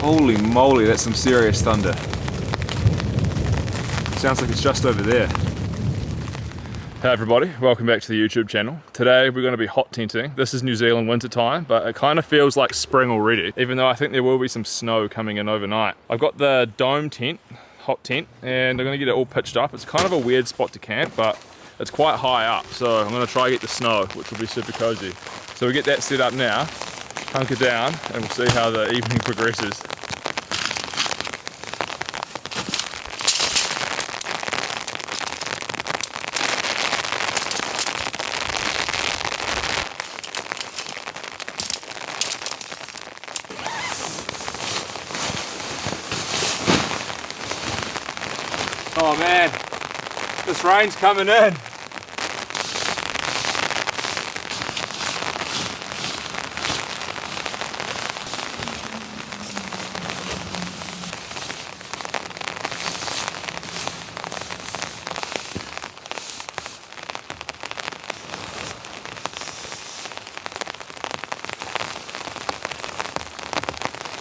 Holy moly, that's some serious thunder. Sounds like it's just over there. Hey everybody, welcome back to the YouTube channel. Today we're going to be hot tenting. This is New Zealand winter time, but it kind of feels like spring already, even though I think there will be some snow coming in overnight. I've got the dome tent, hot tent, and I'm going to get it all pitched up. It's kind of a weird spot to camp, but it's quite high up, so I'm going to try to get the snow, which will be super cozy. So we get that set up now, hunker down, and we'll see how the evening progresses. Oh man, this rain's coming in.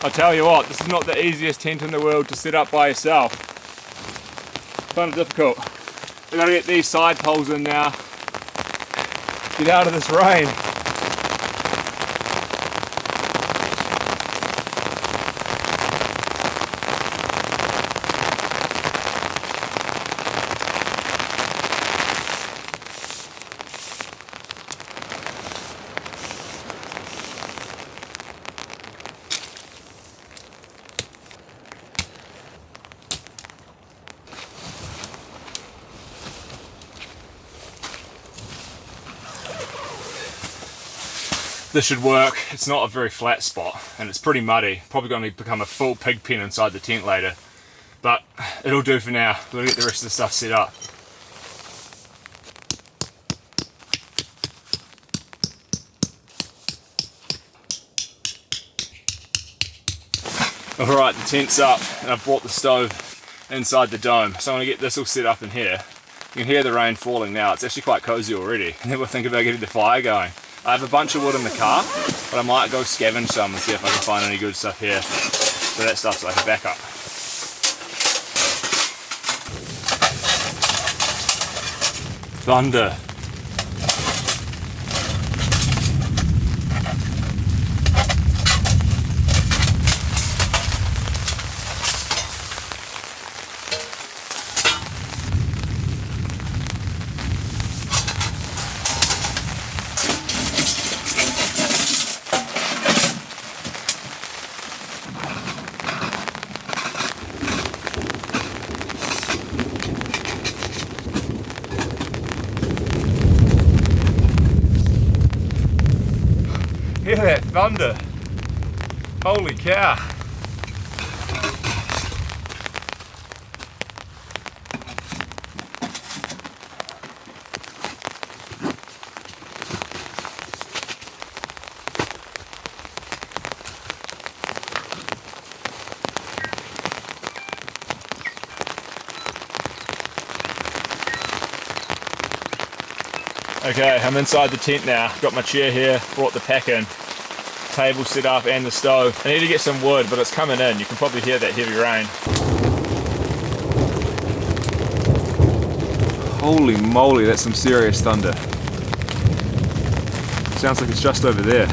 I'll tell you what, this is not the easiest tent in the world to set up by yourself. Kind of difficult. We've got to get these side poles in now. Get out of this rain. This should work. It's not a very flat spot and it's pretty muddy. Probably going to become a full pig pen inside the tent later, but it'll do for now. We'll get the rest of the stuff set up. Alright, the tent's up and I've brought the stove inside the dome, so I'm going to get this all set up in here. You can hear the rain falling now. It's actually quite cozy already, and then we'll think about getting the fire going. I have a bunch of wood in the car, but I might go scavenge some and see if I can find any good stuff here. So that stuff's like a backup. Thunder. Hear that thunder? Holy cow! Okay, I'm inside the tent now. Got my chair here, brought the pack in, table set up and the stove. I need to get some wood, but it's coming in. You can probably hear that heavy rain. Holy moly, that's some serious thunder. Sounds like it's just over there.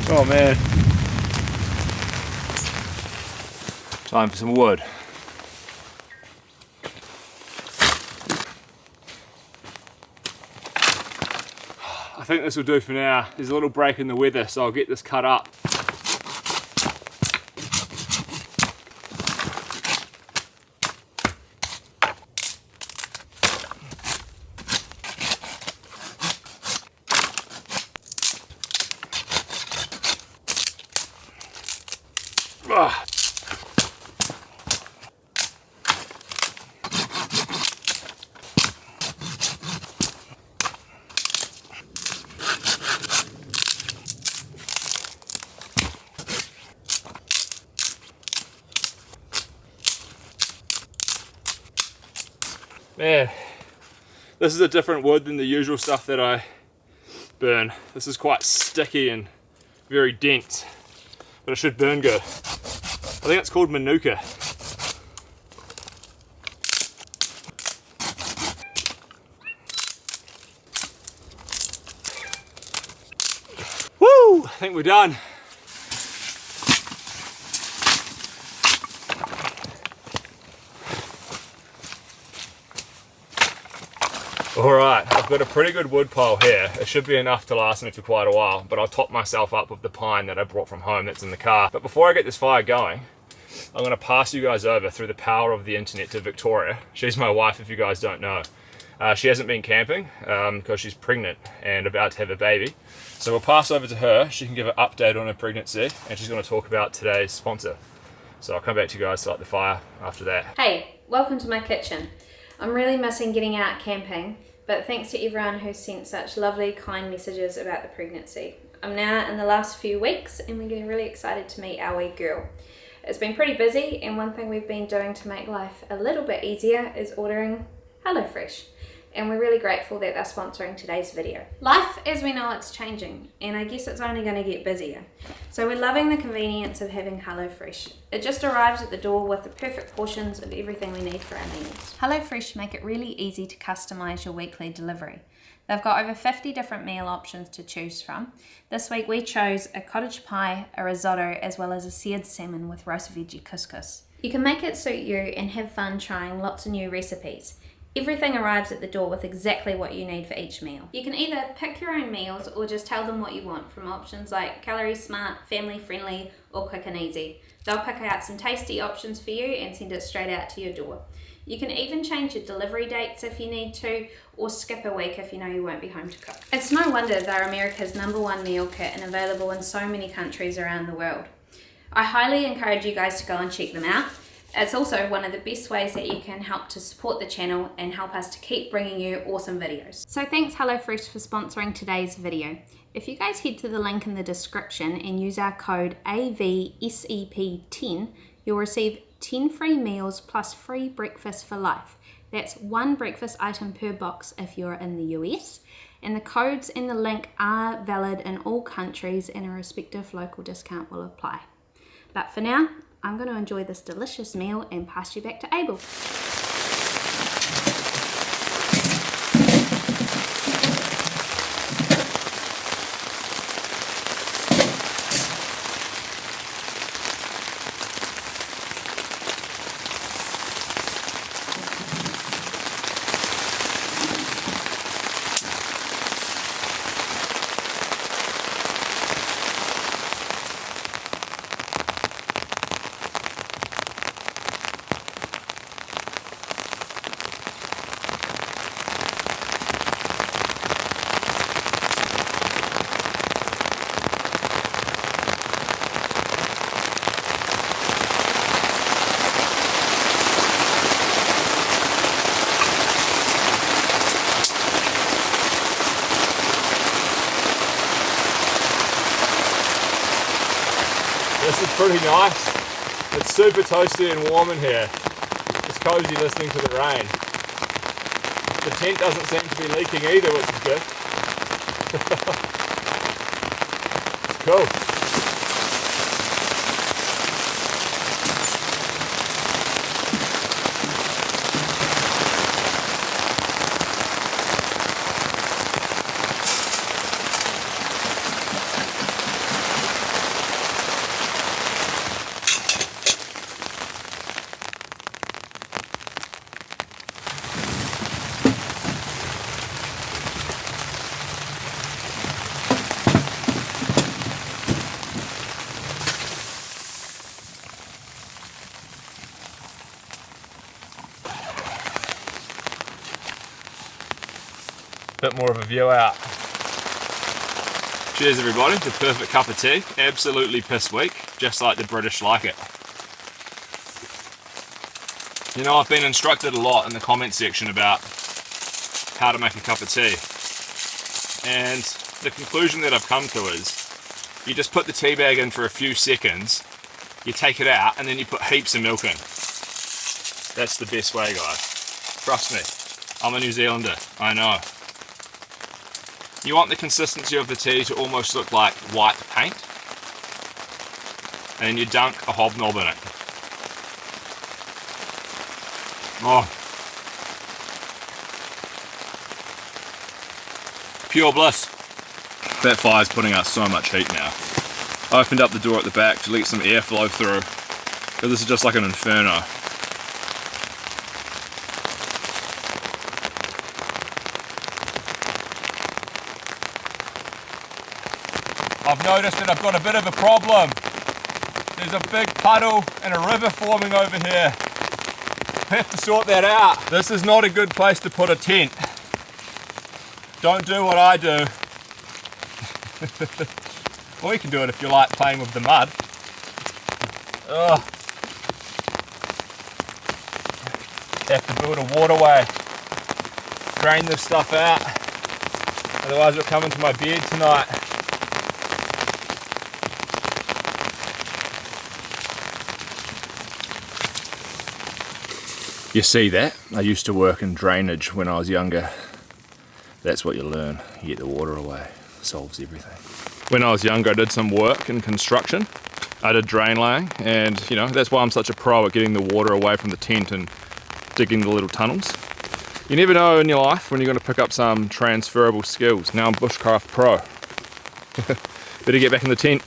Oh man. Time for some wood. I think this will do for now. There's a little break in the weather, so I'll get this cut up. Ah. Man, this is a different wood than the usual stuff that I burn. This is quite sticky and very dense, but it should burn good. I think it's called Manuka. Woo! I think we're done. Alright, I've got a pretty good wood pile here. It should be enough to last me for quite a while, but I'll top myself up with the pine that I brought from home that's in the car. But before I get this fire going, I'm going to pass you guys over through the power of the internet to Victoria. She's my wife, if you guys don't know. She hasn't been camping because she's pregnant and about to have a baby. So we'll pass over to her. She can give an update on her pregnancy, and she's going to talk about today's sponsor. So I'll come back to you guys to light the fire after that. Hey, welcome to my kitchen. I'm really missing getting out camping, but thanks to everyone who sent such lovely, kind messages about the pregnancy. I'm now in the last few weeks and we're getting really excited to meet our wee girl. It's been pretty busy, and one thing we've been doing to make life a little bit easier is ordering HelloFresh. And we're really grateful that they're sponsoring today's video. Life as we know it's changing, and I guess it's only going to get busier. So we're loving the convenience of having HelloFresh. It just arrives at the door with the perfect portions of everything we need for our meals. HelloFresh make it really easy to customize your weekly delivery. They've got over 50 different meal options to choose from. This week we chose a cottage pie, a risotto, as well as a seared salmon with roast veggie couscous. You can make it suit you and have fun trying lots of new recipes. Everything arrives at the door with exactly what you need for each meal. You can either pick your own meals or just tell them what you want from options like calorie smart, family friendly, or quick and easy. They'll pick out some tasty options for you and send it straight out to your door. You can even change your delivery dates if you need to, or skip a week if you know you won't be home to cook. It's no wonder they're America's #1 meal kit and available in so many countries around the world. I highly encourage you guys to go and check them out. It's also one of the best ways that you can help to support the channel and help us to keep bringing you awesome videos. So thanks HelloFresh for sponsoring today's video. If you guys head to the link in the description and use our code AVSEP10, you'll receive 10 free meals plus free breakfast for life. That's 1 breakfast item per box if you're in the US. And the codes in the link are valid in all countries, and a respective local discount will apply. But for now, I'm going to enjoy this delicious meal and pass you back to Abel. This is pretty nice. It's super toasty and warm in here. It's cozy listening to the rain. The tent doesn't seem to be leaking either, which is good. It's cool. Bit more of a view out. Cheers everybody, the perfect cup of tea. Absolutely piss weak, just like the British like it. You know, I've been instructed a lot in the comment section about how to make a cup of tea. And the conclusion that I've come to is, you just put the tea bag in for a few seconds, you take it out, and then you put heaps of milk in. That's the best way, guys. Trust me, I'm a New Zealander, I know. You want the consistency of the tea to almost look like white paint. And then you dunk a hobnob in it. Oh. Pure bliss. That fire's putting out so much heat now. I opened up the door at the back to let some air flow through, because this is just like an inferno. I've noticed that I've got a bit of a problem. There's a big puddle and a river forming over here. I have to sort that out. This is not a good place to put a tent. Don't do what I do. Or you can do it if you like playing with the mud. Ugh. Have to build a waterway. Drain this stuff out. Otherwise it'll come into my bed tonight. You see that? I used to work in drainage when I was younger. That's what you learn. You get the water away. Solves everything. When I was younger, I did some work in construction. I did drain laying, and you know, that's why I'm such a pro at getting the water away from the tent and digging the little tunnels. You never know in your life when you're going to pick up some transferable skills. Now I'm bushcraft pro. Better get back in the tent.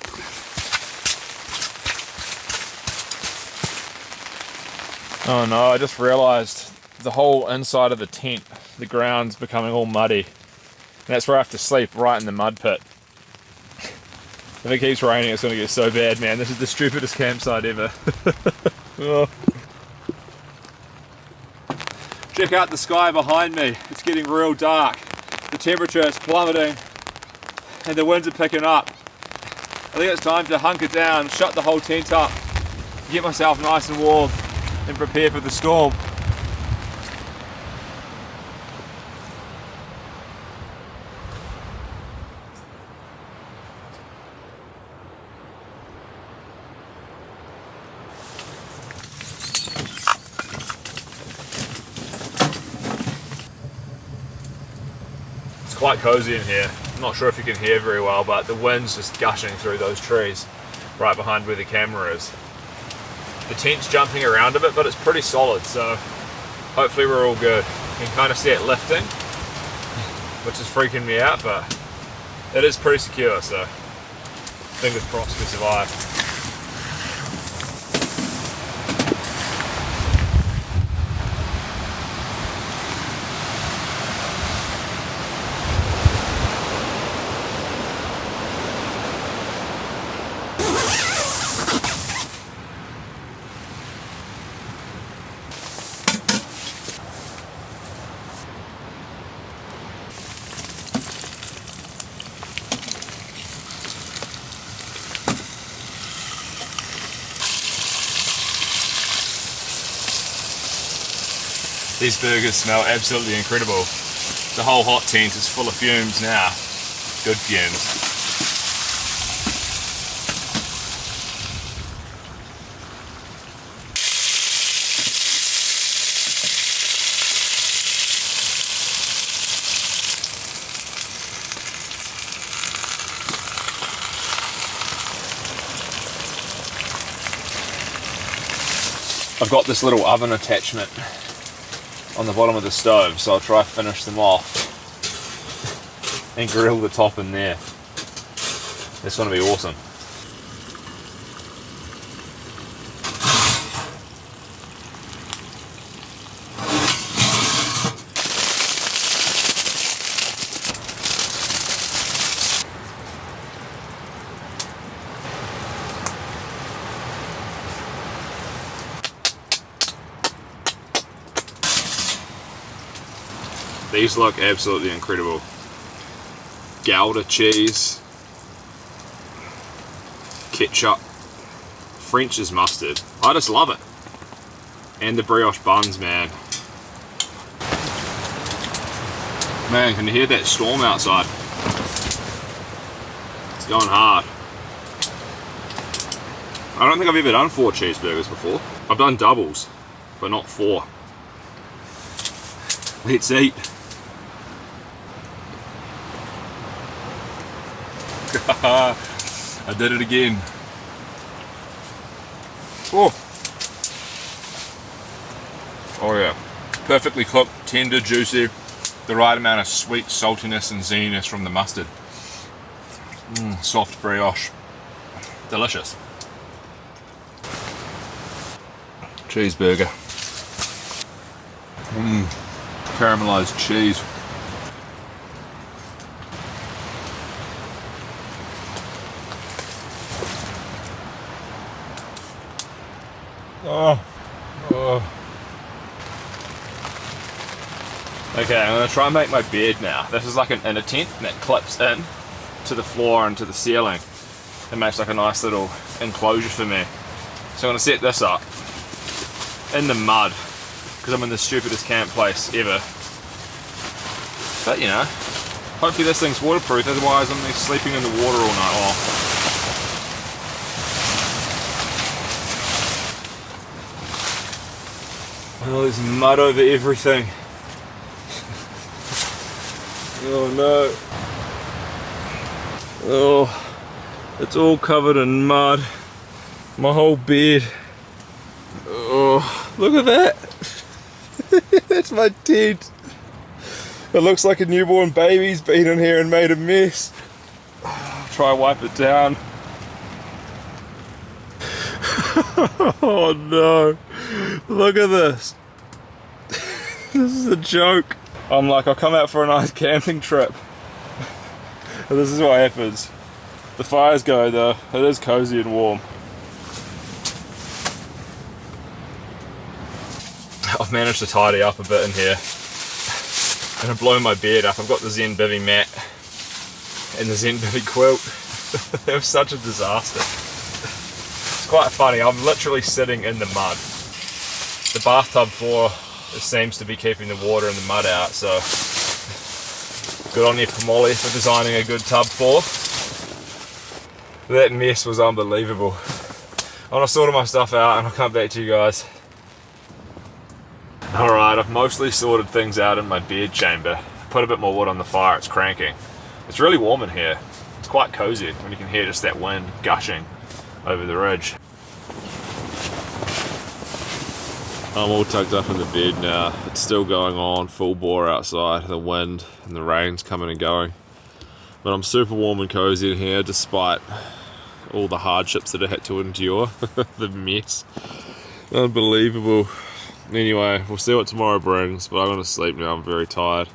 Oh no, I just realised the whole inside of the tent, the ground's becoming all muddy. And that's where I have to sleep, right in the mud pit. If it keeps raining, it's going to get so bad, man. This is the stupidest campsite ever. Oh. Check out the sky behind me. It's getting real dark. The temperature is plummeting and the winds are picking up. I think it's time to hunker down, shut the whole tent up, get myself nice and warm and prepare for the storm. It's quite cozy in here. I'm not sure if you can hear very well, but the wind's just gushing through those trees right behind where the camera is. The tent's jumping around a bit, but it's pretty solid, so hopefully we're all good. You can kind of see it lifting, which is freaking me out, but it is pretty secure, so fingers crossed we survive. These burgers smell absolutely incredible. The whole hot tent is full of fumes now. Good fumes. I've got this little oven attachment on the bottom of the stove, so I'll try to finish them off and grill the top in there. It's going to be awesome. These look absolutely incredible. Gouda cheese, ketchup, French's mustard. I just love it. And the brioche buns, man. Man, can you hear that storm outside? It's going hard. I don't think I've ever done 4 cheeseburgers before. I've done doubles, but not 4. Let's eat. I did it again. Oh. Oh yeah. Perfectly cooked, tender, juicy. The right amount of sweet saltiness and zinginess from the mustard. Soft brioche. Delicious. Cheeseburger. Caramelized cheese. Oh. Okay, I'm going to try and make my bed now. This is like an inner tent that clips in to the floor and to the ceiling. It makes like a nice little enclosure for me. So I'm going to set this up in the mud because I'm in the stupidest camp place ever. But you know, hopefully this thing's waterproof, otherwise I'm gonna be sleeping in the water all night long. Oh, there's mud over everything. Oh no. Oh, it's all covered in mud. My whole bed. Oh, look at that. That's my tent. It looks like a newborn baby's been in here and made a mess. I'll try and wipe it down. Oh no. Look at this. This is a joke. I'm like, I'll come out for a nice camping trip. And this is what happens. The fires go though. It is cozy and warm. I've managed to tidy up a bit in here. I'm gonna blow my bed up. I've got the Zen Bivy mat and the Zen Bivy quilt. It was such a disaster. It's quite funny. I'm literally sitting in the mud. The bathtub floor seems to be keeping the water and the mud out, so good on you, Kamoli, for designing a good tub floor. That mess was unbelievable. I'm gonna sort my stuff out and I'll come back to you guys. Alright, I've mostly sorted things out in my bed chamber. Put a bit more wood on the fire, it's cranking. It's really warm in here. It's quite cozy when you can hear just that wind gushing over the ridge. I'm all tucked up in the bed now. It's still going on, full bore outside, the wind and the rain's coming and going. But I'm super warm and cozy in here despite all the hardships that I had to endure. The mess. Unbelievable. Anyway, we'll see what tomorrow brings, but I'm going to sleep now, I'm very tired.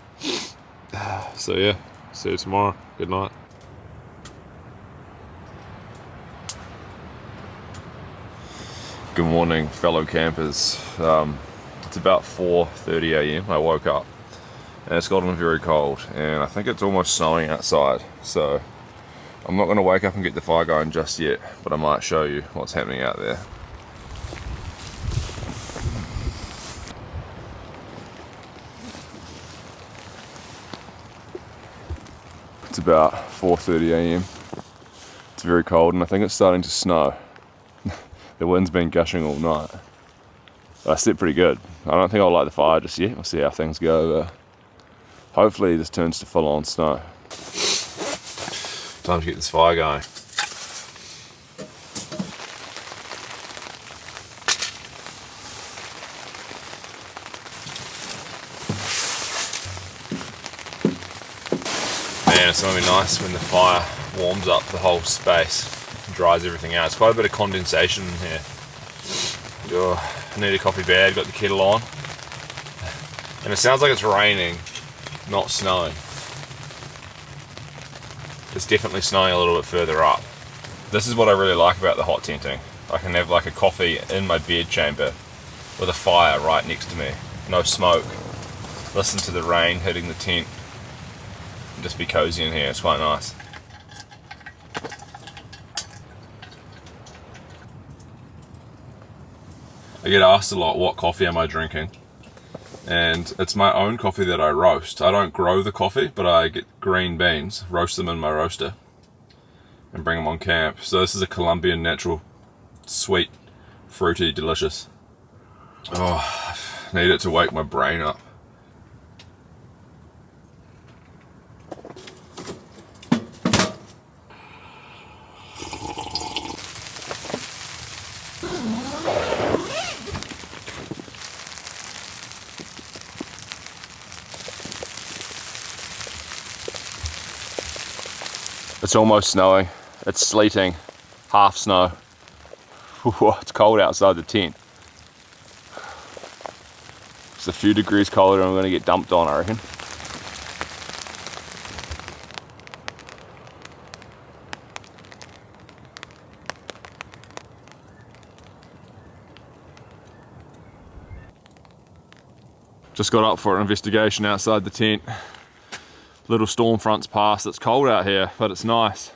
So yeah, see you tomorrow. Good night. Good morning, fellow campers. It's about 4:30 AM. I woke up and it's gotten very cold and I think it's almost snowing outside. So I'm not going to wake up and get the fire going just yet, but I might show you what's happening out there. It's about 4:30 AM. It's very cold and I think it's starting to snow. The wind's been gushing all night. But I slept pretty good. I don't think I'll light the fire just yet. We'll see how things go. But hopefully this turns to full on snow. Time to get this fire going. Man, it's going to be nice when the fire warms up the whole space and dries everything out. It's quite a bit of condensation in here. Oh, I need a coffee bag, got the kettle on. And it sounds like it's raining, not snowing. It's definitely snowing a little bit further up. This is what I really like about the hot tenting. I can have like a coffee in my bed chamber with a fire right next to me. No smoke. Listen to the rain hitting the tent. Just be cozy in here, it's quite nice. I get asked a lot, what coffee am I drinking? And it's my own coffee that I roast. I don't grow the coffee, but I get green beans, roast them in my roaster, and bring them on camp. So this is a Colombian natural, sweet, fruity, delicious. Oh, I need it to wake my brain up. It's almost snowing. It's sleeting, half snow. It's cold outside the tent. It's a few degrees colder and I'm gonna get dumped on, I reckon. Just got up for an investigation outside the tent. Little storm front's passed. It's cold out here, but it's nice.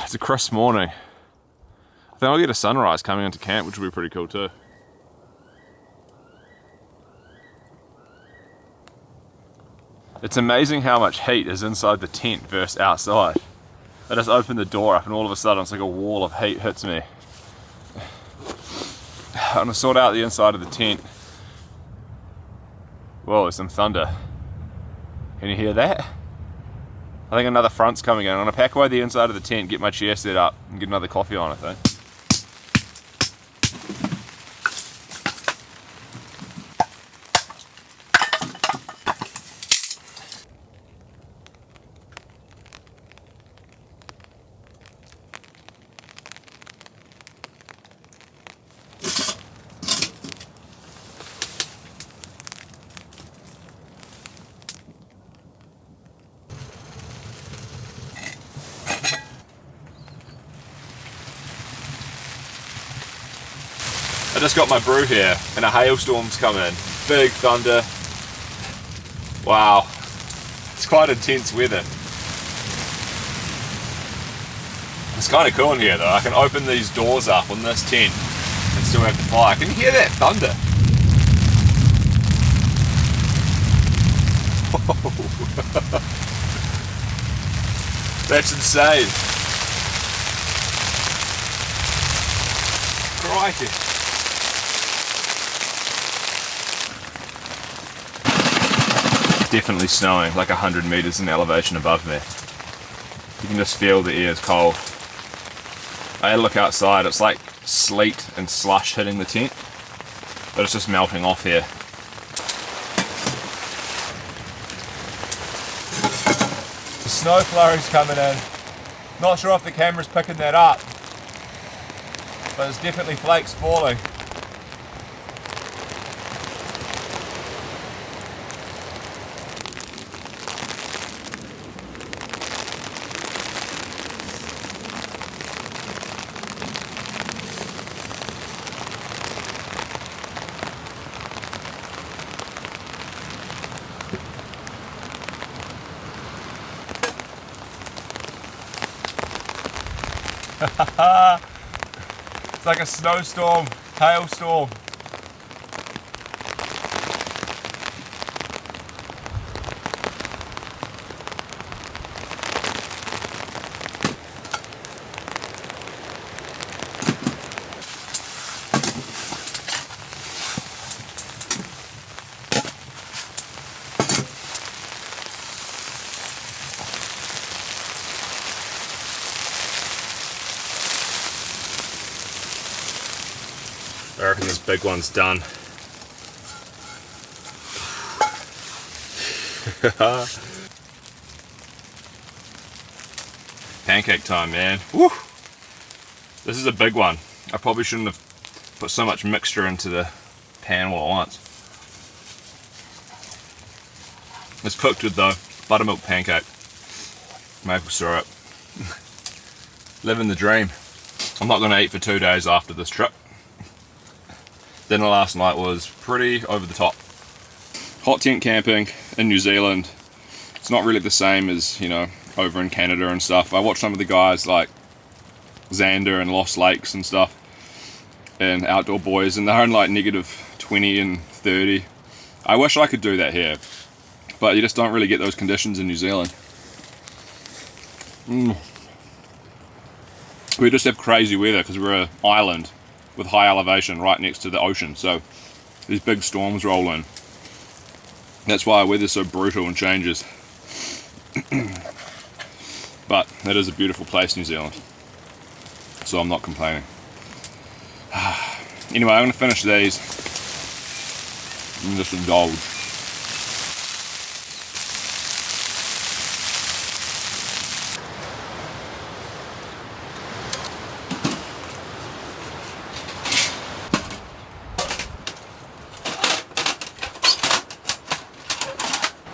It's a crisp morning. I think I'll get a sunrise coming into camp, which will be pretty cool too. It's amazing how much heat is inside the tent versus outside. I just opened the door up and all of a sudden it's like a wall of heat hits me. I'm gonna sort out the inside of the tent. Whoa, there's some thunder. Can you hear that? I think another front's coming in. I'm gonna pack away the inside of the tent, get my chair set up, and get another coffee on, I think. I just got my brew here and a hailstorm's come in. Big thunder. Wow. It's quite intense weather. It's kind of cool in here though. I can open these doors up on this tent and still have the fire. Can you hear that thunder? That's insane. Crikey. Definitely snowing, like 100 meters in elevation above me. You can just feel the air is cold. I had a look outside, it's like sleet and slush hitting the tent, but it's just melting off here. The snow flurry's coming in. Not sure if the camera's picking that up, but there's definitely flakes falling. It's like a snowstorm, hailstorm. I reckon this big one's done. Pancake time, man. Woo! This is a big one. I probably shouldn't have put so much mixture into the pan all at once. It's cooked with though. Buttermilk pancake. Maple syrup. Living the dream. I'm not going to eat for 2 days after this trip. Dinner last night was pretty over the top. Hot tent camping in New Zealand, it's not really the same as, you know, over in Canada and stuff. I watched some of the guys like Xander and Lost Lakes and stuff, and Outdoor Boys, and they're in like -20 and 30. I wish I could do that here, but you just don't really get those conditions in New Zealand. We just have crazy weather because we're an island with high elevation right next to the ocean, so these big storms roll in. That's why our weather's so brutal and changes. But it is a beautiful place, New Zealand, so I'm not complaining. Anyway, I'm going to finish these and just indulge.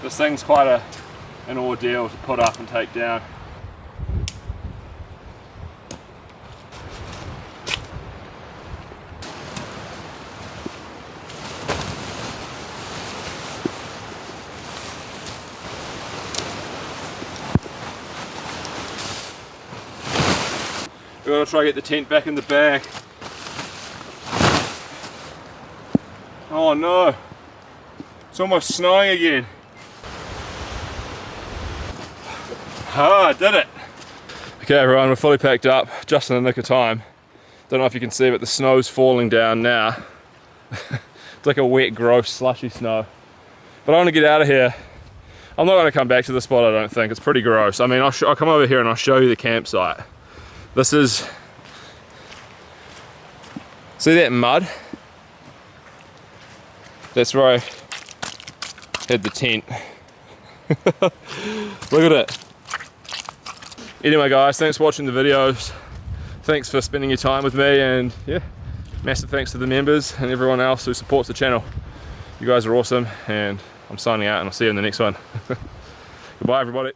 This thing's quite an ordeal to put up and take down. We've got to try to get the tent back in the bag. Oh no, it's almost snowing again. Ah, I did it. Okay everyone, we're fully packed up, just in the nick of time. Don't know if you can see, but the snow's falling down now. It's like a wet, gross, slushy snow. But I want to get out of here. I'm not going to come back to this spot, I don't think. It's pretty gross. I mean, I'll come over here and I'll show you the campsite. This is... See that mud? That's where I had the tent. Look at it. Anyway guys, thanks for watching the videos. Thanks for spending your time with me, and yeah, massive thanks to the members and everyone else who supports the channel. You guys are awesome, and I'm signing out and I'll see you in the next one. Goodbye everybody.